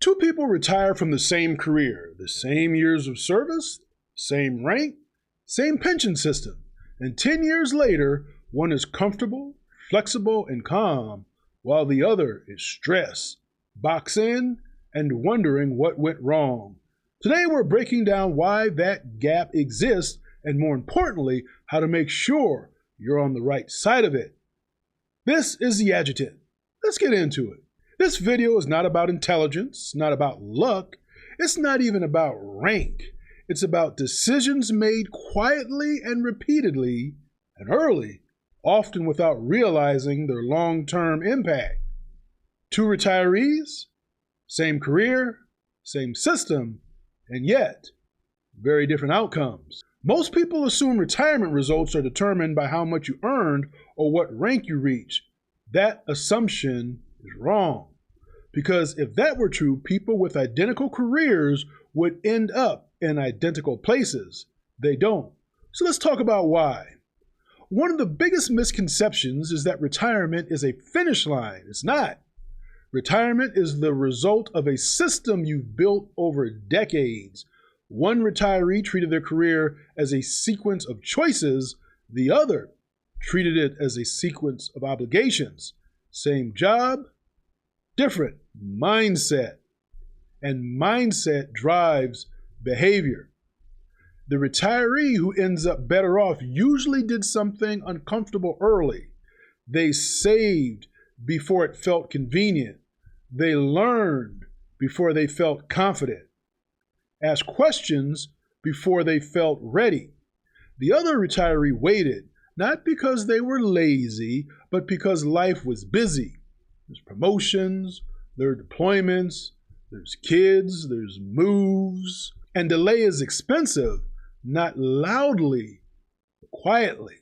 Two people retire from the same career, the same years of service, same rank, same pension system, and 10 years later, one is comfortable, flexible, and calm, while the other is stressed, boxed in, and wondering what went wrong. Today, we're breaking down why that gap exists, and more importantly, how to make sure you're on the right side of it. This is The Adjutant. Let's get into it. This video is not about intelligence, not about luck. It's not even about rank. It's about decisions made quietly and repeatedly and early, often without realizing their long-term impact. Two retirees, same career, same system, and yet very different outcomes. Most people assume retirement results are determined by how much you earned or what rank you reach. That assumption is wrong. Because if that were true, people with identical careers would end up in identical places. They don't. So let's talk about why. One of the biggest misconceptions is that retirement is a finish line. It's not. Retirement is the result of a system you've built over decades. One retiree treated their career as a sequence of choices. The other treated it as a sequence of obligations. Same job, different mindset. And mindset drives behavior. The retiree who ends up better off usually did something uncomfortable early. They saved before it felt convenient. They learned before they felt confident. Asked questions before they felt ready. The other retiree waited, not because they were lazy, but because life was busy. There's promotions, there are deployments, there's kids, there's moves, and delay is expensive, not loudly, but quietly.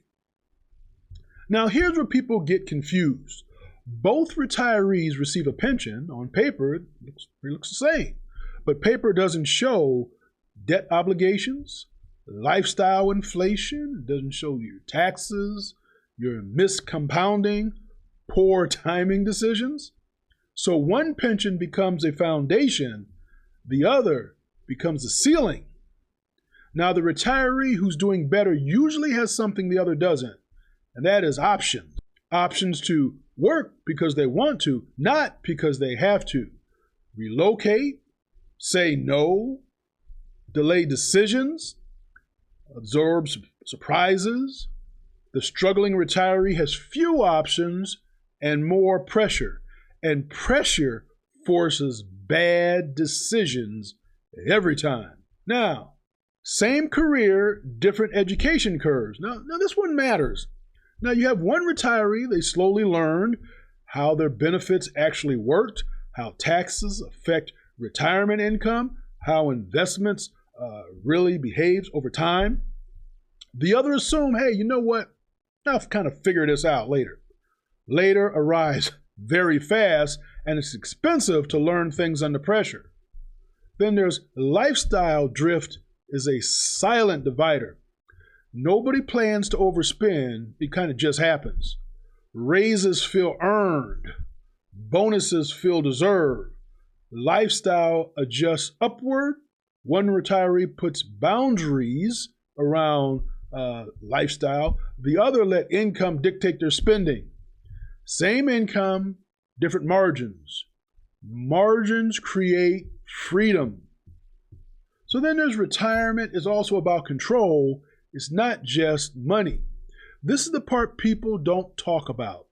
Now here's where people get confused. Both retirees receive a pension. On paper, it looks the same. But paper doesn't show debt obligations, lifestyle inflation. It doesn't show your taxes, your miscompounding, poor timing decisions. So one pension becomes a foundation, the other becomes a ceiling. Now the retiree who's doing better usually has something the other doesn't, and that is options. Options to work because they want to, not because they have to. Relocate, say no, delay decisions, absorb surprises. The struggling retiree has few options and more pressure. And pressure forces bad decisions every time. Now, same career, different education curves. Now this one matters. Now you have one retiree, they slowly learned how their benefits actually worked, how taxes affect retirement income, how investments really behaves over time. The other assume, hey, you know what? I'll kind of figure this out later. Later arrives very fast, and it's expensive to learn things under pressure. Then there's lifestyle drift is a silent divider. Nobody plans to overspend, it kind of just happens. Raises feel earned, bonuses feel deserved. Lifestyle adjusts upward. One retiree puts boundaries around lifestyle. The other let income dictate their spending. Same income, different margins. Margins create freedom. So then there's retirement is also about control. It's not just money. This is the part people don't talk about.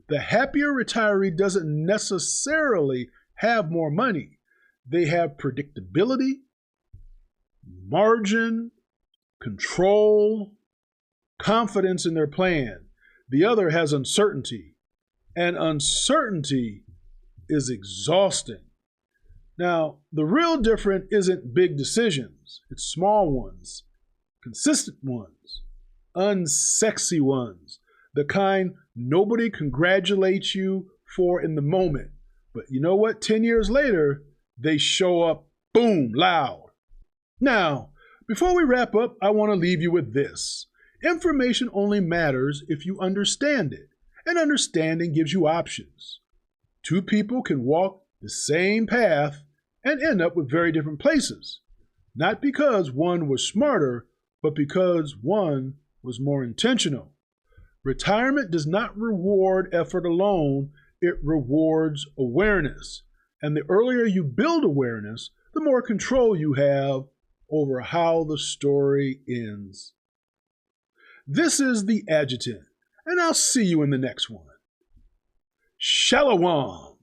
The happier retiree doesn't necessarily have more money. They have predictability, margin, control, confidence in their plan. The other has uncertainty, and uncertainty is exhausting. Now, the real difference isn't big decisions. It's small ones, consistent ones, unsexy ones, the kind nobody congratulates you for in the moment. But you know what? 10 years later, they show up, boom, loud. Now, before we wrap up, I want to leave you with this. Information only matters if you understand it, and understanding gives you options. Two people can walk the same path and end up with very different places. Not because one was smarter, but because one was more intentional. Retirement does not reward effort alone, it rewards awareness. And the earlier you build awareness, the more control you have over how the story ends. This is the Adjutant, and I'll see you in the next one. Shalom.